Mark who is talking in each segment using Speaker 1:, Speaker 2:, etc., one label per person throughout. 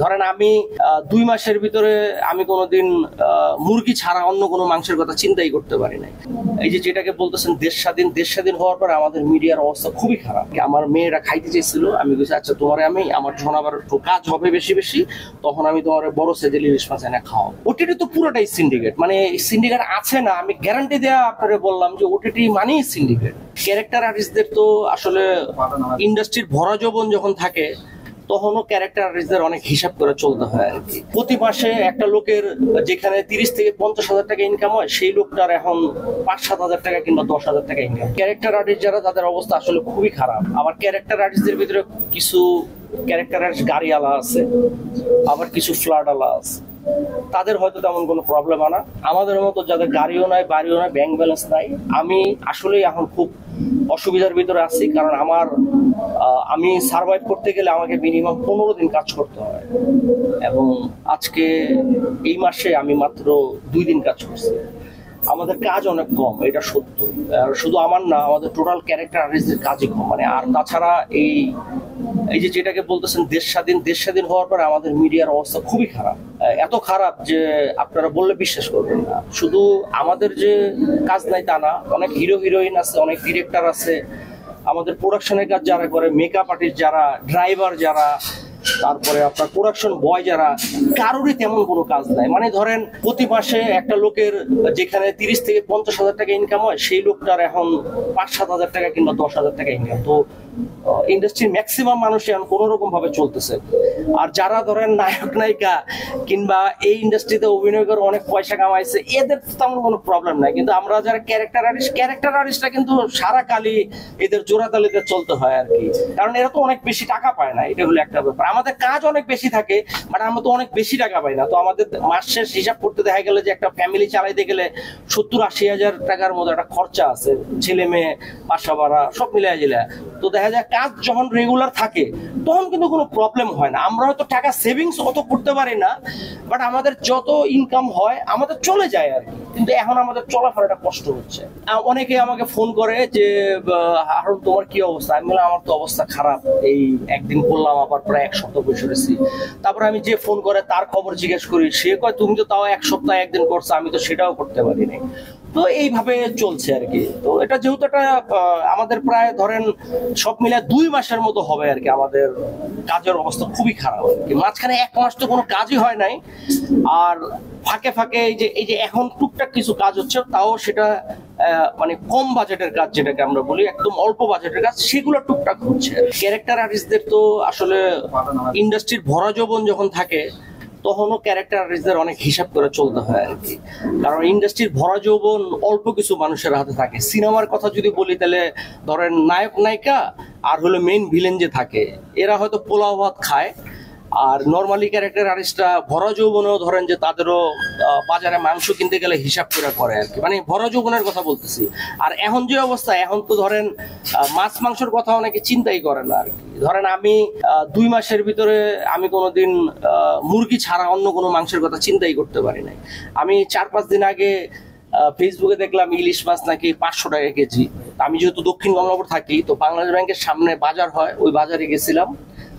Speaker 1: ধরেন আমি 2 মাসের ভিতরে আমি কোনোদিন মুরগি ছাড়া অন্য কোনো মাংসের কথা চিন্তাই করতে পারি নাই। এই যে যেটাকে বলতেছেন দেশ স্বাধীন হওয়ার পর আমাদের মিডিয়ার অবস্থা খুবই খারাপ। আমার মেয়েরা খাইতে চাইছিল, আমি বলছি আচ্ছা তোমারে আমি আমার যখন আবার কাজ হবে বেশি বেশি তখন আমি তোমার বড় সেজেল ইলিশ মাছ এনে খাওয়াবো। ওটিটি তো পুরোটাই সিন্ডিকেট, মানে সিন্ডিকেট আছে না, আমি গ্যারান্টি দেওয়া আপনারে বললাম যে ওটিটি মানেই সিন্ডিকেট। ক্যারেক্টার আর্টিস্টদের তো আসলে ইন্ডাস্ট্রির ভরা যৌবন যখন থাকে তখনও ক্যারেক্টার আর্টিস্টদের অনেক হিসাব করে চলতে হয় আর কি। প্রতি মাসে একটা লোকের যেখানে 30 থেকে 50,000 টাকা ইনকাম হয় সেই লোকটার এখন 5-7 হাজার টাকা কিংবা 10,000 টাকা ইনকাম। ক্যারেক্টার আর্টিস্ট যারা তাদের অবস্থা আসলে খুবই খারাপ। আবার ক্যারেক্টার আর্টিস্টদের ভিতরে কিছু ক্যারেক্টার আর্টিস্ট গাড়িওয়ালা আছে, আবার কিছু ফ্ল্যাটওয়ালা আছে, তাদের হয়তো তেমন কোনো প্রবলেম হয় না। আমাদের মতো যাদের গাড়িও নাই বাড়িও নাই ব্যাংক ব্যালেন্স নাই, আমি আসলেই এখন খুব অসুবিধার ভিতরে আছি। কারণ আমি সার্ভাইভ করতে গেলে আমাকে মিনিমাম 15 দিন কাজ করতে হয়, এবং আজকে এই মাসে আমি মাত্র 2 দিন কাজ করছি। আমাদের কাজ অনেক কম, এটা সত্য। শুধু আমার না, আমাদের টোটাল ক্যারেক্টার আর্টিস্টদের কাজই কম। মানে আর তাছাড়া এই যে যেটাকে বলতেছেন দেশ স্বাধীন হওয়ার পর আমাদের মিডিয়ার অবস্থা খুবই খারাপ। এত খারাপ যে আপনারা বললে বিশ্বাস করবেন না। শুধু আমাদের যে কাজ নাই তা না, অনেক হিরো হিরোইন আছে, অনেক ডিরেক্টর আছে, আমাদের প্রোডাকশনের কাজ যারা করে, মেকআপ আর্টিস্ট যারা, ড্রাইভার যারা, তারপরে আপনার প্রোডাকশন বয় যারা, কারোরই তেমন কোনো কাজ নাই। মানে ধরেন প্রতি মাসে একটা লোকের যেখানে 30 থেকে 50,000 টাকা ইনকাম হয় সেই লোকটার এখন 5-7 হাজার টাকা কিংবা 10,000 টাকা ইনকাম। তো ইন্ডাস্ট্রির ম্যাক্সিমাম মানুষ এখন কোন রকম ভাবে চলতেছে। আর যারা ধরেন নায়ক নায়িকা কিংবা এই ইন্ডাস্ট্রিতে অভিনয় করে অনেক পয়সা কামাইছে, এদের তেমন কোনো প্রবলেম নাই। কিন্তু আমরা যারা ক্যারেক্টার আর্টিস্টরা কিন্তু সারা কালি এদের জোড়াতালিতে চলতে হয় আর কি। কারণ এরা তো অনেক বেশি টাকা পায় না, এটা হলো একটা ব্যাপার। আমাদের কাজ অনেক বেশি থাকে, বাট আমরা তো অনেক বেশি টাকা পাই না। তো আমাদের মাস শেষ হিসাব করতে দেখা গেল যে একটা ফ্যামিলি চালাইতে গেলে 70-80 হাজার টাকার মতো একটা খরচা আছে, ছেলে মেয়ে, বাসা ভাড়া সব মিলাই জিলা। তো দেখা যায় কাজ যখন রেগুলার থাকে তখন কিন্তু কোনো প্রবলেম হয় না। আমরা হয়তো টাকা সেভিংস অত করতে পারি না, বাট আমাদের যত ইনকাম হয় আমাদের চলে যায় আর কি। কিন্তু এখন আমাদের চলাফেরাটা কষ্ট হচ্ছে। অনেকে আমাকে ফোন করে যে হারুন তোমার কি অবস্থা? আমি বললাম আমার তো অবস্থা খারাপ, এই একদিন করলাম আবার প্রায় 1 সপ্তাহ বসে রয়েছি। তারপরে আমি যে ফোন করে তার খবর জিজ্ঞেস করি, সে কয় তুমি তো তাও 1 সপ্তাহ একদিন করছো, আমি তো সেটাও করতে পারিনি। তো এইভাবে চলছে আর কি। তো এটা যেহেতু একটা আমাদের প্রায় ধরেন সব মিলে 2 মাসের মতো হবে আর কি, আমাদের কাজের অবস্থা খুবই খারাপ আর কি। মাঝখানে 1 মাস তো কোনো কাজই হয় নাই, আর ফাঁকে ফাঁকে এই যে এখন টুকটাক কিছু কাজ হচ্ছে, তাও সেটা মানে কম বাজেটের কাজ, যেটাকে আমরা বলি একদম অল্প বাজেটের কাজ, সেগুলো টুকটাক হচ্ছে। ক্যারেক্টার আর্টিস্টদের তো আসলে ইন্ডাস্ট্রির ভরা যৌবন যখন থাকে তখনও ক্যারেক্টার আর্টিস্টদের অনেক হিসাব করে চলতে হয় আর কি। কারণ ইন্ডাস্ট্রির ভরা যৌবন অল্প কিছু মানুষের হাতে থাকে। সিনেমার কথা যদি বলি তাহলে ধরেন নায়ক নায়িকা আর হলো মেইন ভিলেন যে থাকে, এরা হয়তো পোলাও ভাত খায়। আর নর্মালি ক্যারেক্টার আর্টিস্টরা ভরা যৌবনেও ধরেন যে তাদেরও বাজারে মাংস কিনতে গেলে হিসাব করে আর কি। মানে ভরা যৌবনের কথা বলতেছি। আর এখন যে অবস্থা, এখন তো ধরেন মাছ মাংসের কথা অনেকে চিন্তাই করে না আর কি। ধরেন আমি 2 মাসের ভিতরে আমি কোনোদিন মুরগি ছাড়া অন্য কোনো মাংসের কথা চিন্তাই করতে পারি নাই। আমি 4-5 দিন আগে ফেসবুকে দেখলাম ইলিশ মাছ নাকি 500 টাকা কেজি। আমি যেহেতু দক্ষিণ কমলাপুর থাকি, তো বাংলাদেশ ব্যাংকের সামনে বাজার হয়, ওই বাজারে গেছিলাম।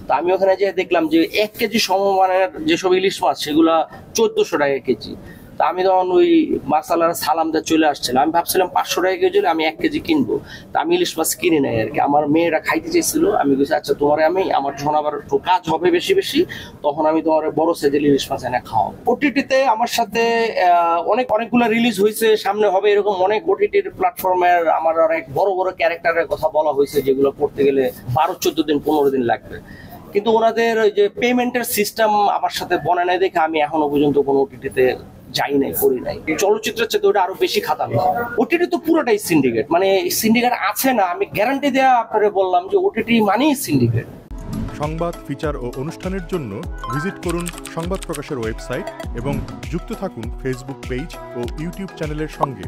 Speaker 1: তো আমি ওখানে যে দেখলাম যে 1 কেজি সমমানের যেসব ইলিশ মাছ সেগুলা 1400 টাকা কেজি। তা আমি তখন ওই মাসালার সালাম দিয়ে চলে আসছিলাম, আমি ভাবছিলাম 500 টাকা কেজি হলে আমি 1 কেজি কিনবো। তা আমি ইলিশ মাছ কিনে নেই আর কি। আমার মেয়েরা খাইতে চাইছিল, আমি বলছি আচ্ছা তোমারে আমি আমার যখন আবার কাজ হবে বেশি বেশি তখন আমি তোমার বড় সেজেল ইলিশ মাছ এনে খাওয়াবো। ওটিটিতে আমার সাথে অনেকগুলো রিলিজ হয়েছে, সামনে হবে এরকম অনেক ওটিটির প্ল্যাটফর্মের আমার অনেক বড় বড় ক্যারেক্টারের কথা বলা হয়েছে, যেগুলো করতে গেলে 12-14 দিন 15 দিন লাগবে। কিন্তু ওনাদের ওই যে পেমেন্টের সিস্টেম আমার সাথে বনে নাই দেখে আমি এখনো পর্যন্ত কোনো ওটিটিতে যাই নাই, করি নাই। চলচ্চিত্রের চেয়ে ওটা আরো বেশি খাতারনাক। ওটিটি তো পুরোটাই সিন্ডিকেট, মানে সিন্ডিকেট আছে না, আমি গ্যারান্টি দেওয়া আপনারা বললাম যে ওটিটি মানেই সিন্ডিকেট।
Speaker 2: সংবাদ, ফিচার ও অনুষ্ঠানের জন্য ভিজিট করুন সংবাদ প্রকাশের ওয়েবসাইট এবং যুক্ত থাকুন ফেসবুক পেজ ও ইউটিউব চ্যানেলের সঙ্গে।